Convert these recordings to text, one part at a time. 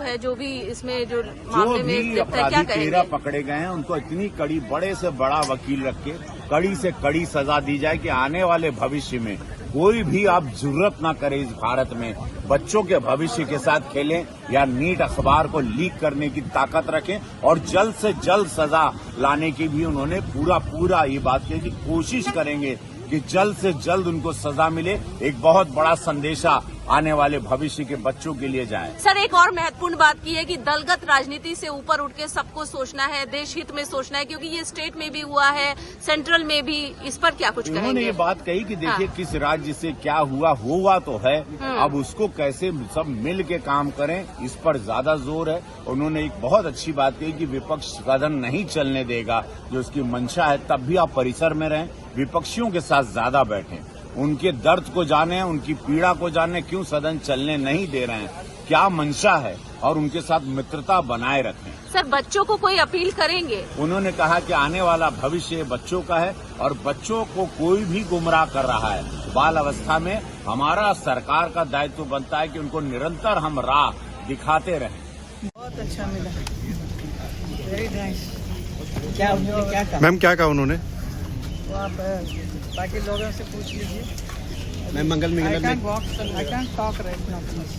है, जो भी इसमें जो मामले में क्या कहेंगे? 13 पकड़े गए हैं, उनको इतनी कड़ी, बड़े से बड़ा वकील रख के कड़ी से कड़ी सजा दी जाए कि आने वाले भविष्य में कोई भी आप जरूरत ना करे इस भारत में बच्चों के भविष्य के साथ खेलें या नीट अखबार को लीक करने की ताकत रखें। और जल्द से जल्द सजा लाने की भी उन्होंने पूरा ये बात की कि कोशिश करेंगे कि जल्द से जल्द उनको सजा मिले। एक बहुत बड़ा संदेशा आने वाले भविष्य के बच्चों के लिए जाए। सर, एक और महत्वपूर्ण बात की है कि दलगत राजनीति से ऊपर उठ के सबको सोचना है, देश हित में सोचना है, क्योंकि ये स्टेट में भी हुआ है, सेंट्रल में भी। इस पर क्या कुछ कहेंगे? उन्होंने ये बात कही कि देखिए किस राज्य से क्या हुआ तो है, अब उसको कैसे सब मिल के काम करें, इस पर ज्यादा जोर है। उन्होंने एक बहुत अच्छी बात कही कि विपक्ष सदन नहीं चलने देगा, जो उसकी मंशा है, तब भी आप परिसर में रहें, विपक्षियों के साथ ज्यादा बैठें, उनके दर्द को जाने, उनकी पीड़ा को जाने, क्यों सदन चलने नहीं दे रहे हैं, क्या मंशा है, और उनके साथ मित्रता बनाए रखें। सर, बच्चों को कोई अपील करेंगे? उन्होंने कहा कि आने वाला भविष्य बच्चों का है और बच्चों को कोई भी गुमराह कर रहा है बाल अवस्था में, हमारा सरकार का दायित्व बनता है कि उनको निरंतर हम राह दिखाते रहें। बहुत अच्छा मिला, वेरी नाइस। क्या कहा मैम, क्या कहा उन्होंने? वो आप बाकी लोगों से पूछ लीजिए। मैं मंगल में I can talk right now please.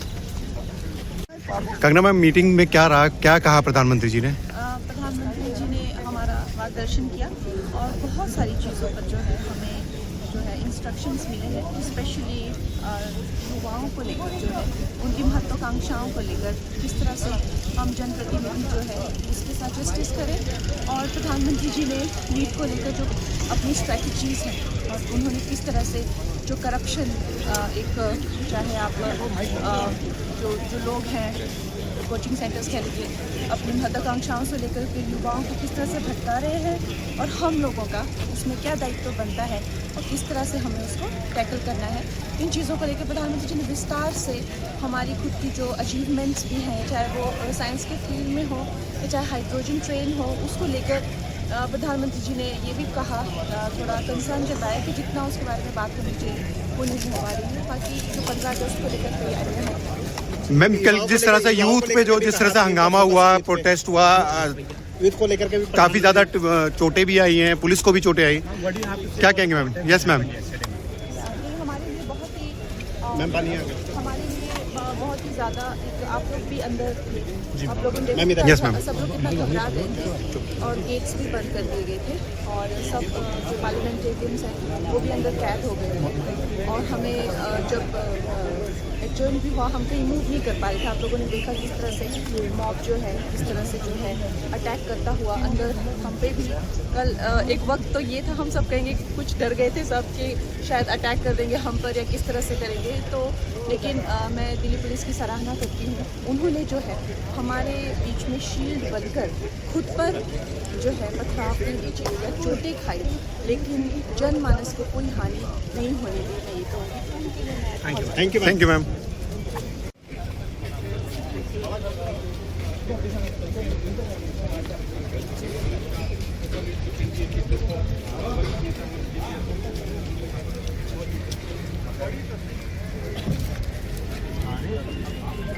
Kangana ma'am, meeting में क्या रहा, क्या कहा प्रधानमंत्री जी ने? प्रधानमंत्री जी ने हमारा मार्गदर्शन किया और बहुत सारी चीज़ों पर जो है हमें जो है इंस्ट्रक्शंस मिले हैं, स्पेशली युवाओं को लेकर जो है उनकी महत्वाकांक्षाओं को लेकर किस तरह से हम जनप्रतिनिधि जो है उसके साथ जस्टिस करें। और प्रधानमंत्री जी ने नीट को लेकर जो अपनी स्ट्रैटेजीज़ हैं और उन्होंने किस तरह से जो करप्शन एक चाहे आप जो लोग हैं कोचिंग सेंटर्स कह लीजिए, अपनी महत्वाकांक्षाओं से लेकर के युवाओं को किस तरह से भटका रहे हैं और हम लोगों का उसमें क्या दायित्व बनता है और किस तरह से हमें उसको टैकल करना है। इन चीज़ों को लेकर प्रधानमंत्री जी ने विस्तार से हमारी खुद की जो अचीवमेंट्स भी हैं, चाहे वो साइंस के फील्ड में हो या चाहे हाइड्रोजन ट्रेन हो, उसको लेकर प्रधानमंत्री जी ने ये भी कहा, थोड़ा कंसर्न जताया कि जितना उसके बारे में बात होनी चाहिए वो नहीं हो पा रही है। बाकी जो 15 अगस्त को लेकर तैयारियाँ हैं। मैम, कल जिस तरह से यूथ पे जिस तरह से हंगामा हुआ, प्रोटेस्ट हुआ, यूथ को लेकर के भी काफी ज्यादा चोटें भी आई हैं, पुलिस को भी चोटें आई, क्या कहेंगे मैम? Yes ma'am. हमारे लिए बहुत ही मैम, बहुत ही ज़्यादा आप लोग भी अंदर थे, आप लोगों ने यस मैम, सब लोग कितना घबरा गए थे और गेट्स भी बंद कर दिए गए थे और सब जो पार्लियामेंटेरियंस हैं वो भी अंदर कैद हो गए थे। और हमें जब एडजर्न भी हुआ, हम कहीं मूव नहीं कर पा रहे थे। आप लोगों ने देखा किस तरह से मॉब जो है किस तरह से जो है अटैक करता हुआ अंदर हम पे भी। कल एक वक्त तो ये था, हम सब कहेंगे कि कुछ डर गए थे सब कि शायद अटैक कर देंगे हम पर या किस तरह से करेंगे, तो लेकिन मैं दिल्ली पुलिस की सराहना करती हूँ। उन्होंने जो है हमारे बीच में शील्ड बनकर खुद पर जो है पथराव नहीं दी या चोटें खाई, लेकिन जनमानस को कोई हानि नहीं होने दी गई। तो थैंक यू मैम।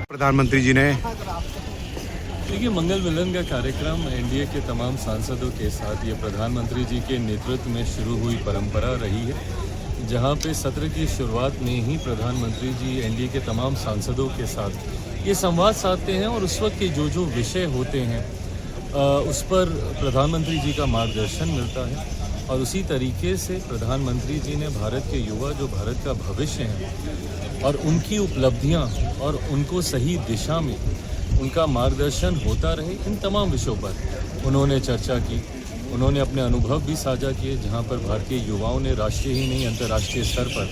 प्रधानमंत्री जी ने देखिए, मंगल मिलन का कार्यक्रम एनडीए के तमाम सांसदों के साथ ये प्रधानमंत्री जी के नेतृत्व में शुरू हुई परंपरा रही है, जहां पे सत्र की शुरुआत में ही प्रधानमंत्री जी एनडीए के तमाम सांसदों के साथ ये संवाद साधते हैं और उस वक्त के जो विषय होते हैं उस पर प्रधानमंत्री जी का मार्गदर्शन मिलता है। और उसी तरीके से प्रधानमंत्री जी ने भारत के युवा, जो भारत का भविष्य हैं, और उनकी उपलब्धियां और उनको सही दिशा में उनका मार्गदर्शन होता रहे, इन तमाम विषयों पर उन्होंने चर्चा की। उन्होंने अपने अनुभव भी साझा किए, जहां पर भारतीय युवाओं ने राष्ट्रीय ही नहीं अंतर्राष्ट्रीय स्तर पर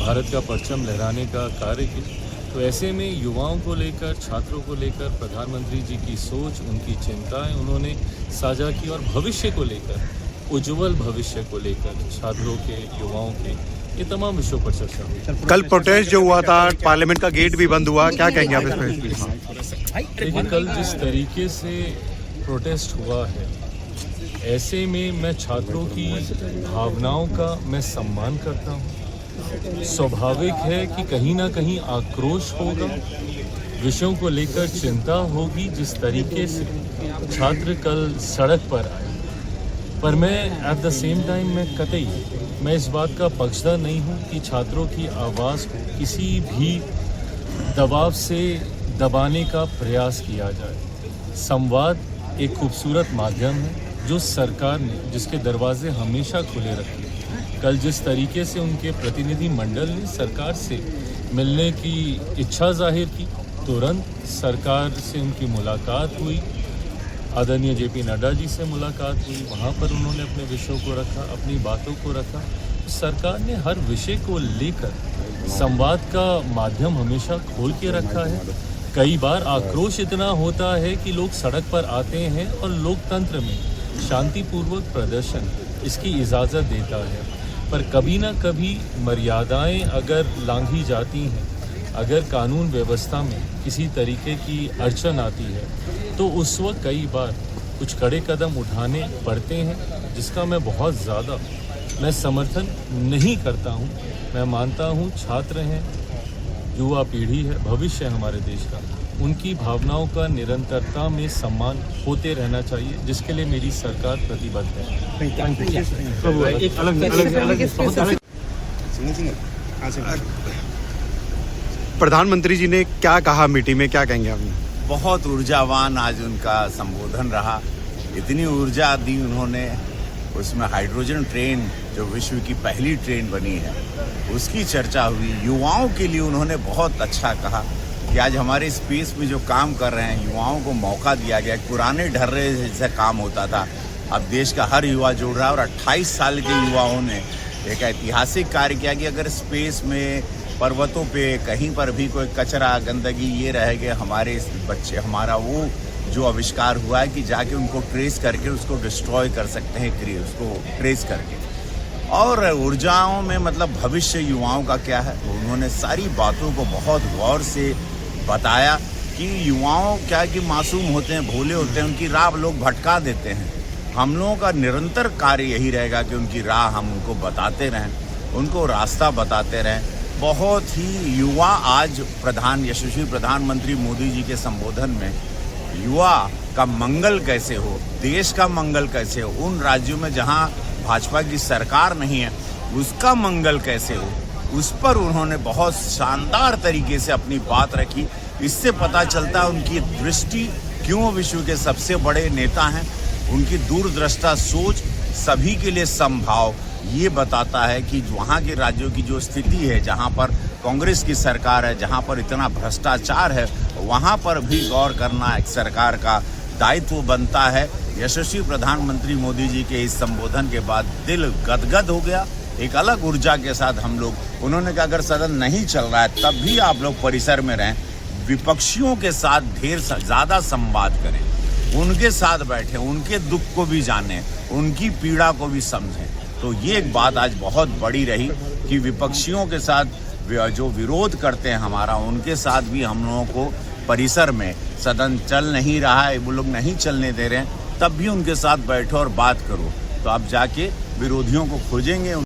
भारत का परचम लहराने का कार्य किया। तो ऐसे में युवाओं को लेकर, छात्रों को लेकर प्रधानमंत्री जी की सोच, उनकी चिंताएं उन्होंने साझा की और भविष्य को लेकर, उज्जवल भविष्य को लेकर छात्रों के, युवाओं के, ये तमाम विषयों पर चर्चा हुई। कल प्रोटेस्ट जो हुआ था, पार्लियामेंट का गेट भी बंद हुआ, क्या कहेंगे आप इसमें? देखिए, कल जिस तरीके से प्रोटेस्ट हुआ है, ऐसे में मैं छात्रों की भावनाओं का मैं सम्मान करता हूँ। स्वाभाविक है कि कहीं ना कहीं आक्रोश होगा, विषयों को लेकर चिंता होगी जिस तरीके से छात्र कल सड़क पर आए, पर मैं एट द सेम टाइम मैं इस बात का पक्षधर नहीं हूँ कि छात्रों की आवाज़ को किसी भी दबाव से दबाने का प्रयास किया जाए। संवाद एक खूबसूरत माध्यम है जो सरकार ने, जिसके दरवाजे हमेशा खुले रखे। कल जिस तरीके से उनके प्रतिनिधि मंडल ने सरकार से मिलने की इच्छा जाहिर की, तुरंत सरकार से उनकी मुलाकात हुई, आदरणीय जेपी नड्डा जी से मुलाकात हुई, वहाँ पर उन्होंने अपने विषयों को रखा, अपनी बातों को रखा। सरकार ने हर विषय को लेकर संवाद का माध्यम हमेशा खोल के रखा है। कई बार आक्रोश इतना होता है कि लोग सड़क पर आते हैं और लोकतंत्र में शांतिपूर्वक प्रदर्शन इसकी इजाज़त देता है, पर कभी ना कभी मर्यादाएं अगर लांघी जाती हैं, अगर कानून व्यवस्था में किसी तरीके की अड़चन आती है तो उस वक्त कई बार कुछ कड़े कदम उठाने पड़ते हैं, जिसका मैं समर्थन नहीं करता हूं। मैं मानता हूं छात्र हैं, युवा पीढ़ी है, भविष्य है हमारे देश का, उनकी भावनाओं का निरंतरता में सम्मान होते रहना चाहिए, जिसके लिए मेरी सरकार प्रतिबद्ध है। प्रधानमंत्री जी ने क्या कहा मीटिंग में, क्या कहेंगे आपने? बहुत ऊर्जावान आज उनका संबोधन रहा। इतनी ऊर्जा दी उन्होंने, उसमें हाइड्रोजन ट्रेन जो विश्व की पहली ट्रेन बनी है उसकी चर्चा हुई। युवाओं के लिए उन्होंने बहुत अच्छा कहा कि आज हमारे स्पेस में जो काम कर रहे हैं युवाओं को मौका दिया गया। पुराने ढर्रे जैसा काम होता था, अब देश का हर युवा जुड़ रहा है और 28 साल के युवाओं ने एक ऐतिहासिक कार्य किया कि अगर स्पेस में, पर्वतों पे कहीं पर भी कोई कचरा, गंदगी ये रह गए, हमारे बच्चे, हमारा वो जो आविष्कार हुआ है कि जाके उनको ट्रेस करके उसको डिस्ट्रॉय कर सकते हैं, उसको ट्रेस करके। और ऊर्जाओं में मतलब भविष्य युवाओं का क्या है, उन्होंने सारी बातों को बहुत गौर से बताया कि युवाओं क्या कि मासूम होते हैं, भोले होते हैं, उनकी राह लोग भटका देते हैं। हम लोगों का निरंतर कार्य यही रहेगा कि उनकी राह हम उनको बताते रहें, उनको रास्ता बताते रहें। बहुत ही युवा आज यशस्वी प्रधानमंत्री मोदी जी के संबोधन में युवा का मंगल कैसे हो, देश का मंगल कैसे हो, उन राज्यों में जहां भाजपा की सरकार नहीं है उसका मंगल कैसे हो, उस पर उन्होंने बहुत शानदार तरीके से अपनी बात रखी। इससे पता चलता है उनकी दृष्टि क्यों विश्व के सबसे बड़े नेता हैं, उनकी दूरदृष्टा सोच, सभी के लिए समभाव, ये बताता है कि वहाँ के राज्यों की जो स्थिति है, जहाँ पर कांग्रेस की सरकार है, जहाँ पर इतना भ्रष्टाचार है, वहाँ पर भी गौर करना एक सरकार का दायित्व बनता है। यशस्वी प्रधानमंत्री मोदी जी के इस संबोधन के बाद दिल गदगद हो गया। एक अलग ऊर्जा के साथ हम लोग, उन्होंने कहा अगर सदन नहीं चल रहा है तब भी आप लोग परिसर में रहें, विपक्षियों के साथ ढेर ज़्यादा संवाद करें, उनके साथ बैठें, उनके दुख को भी जानें, उनकी पीड़ा को भी समझें। तो ये एक बात आज बहुत बड़ी रही कि विपक्षियों के साथ जो विरोध करते हैं हमारा, उनके साथ भी हम लोगों को परिसर में, सदन चल नहीं रहा है, वो लोग नहीं चलने दे रहे हैं, तब भी उनके साथ बैठो और बात करो, तो आप जाके विरोधियों को खोजेंगे।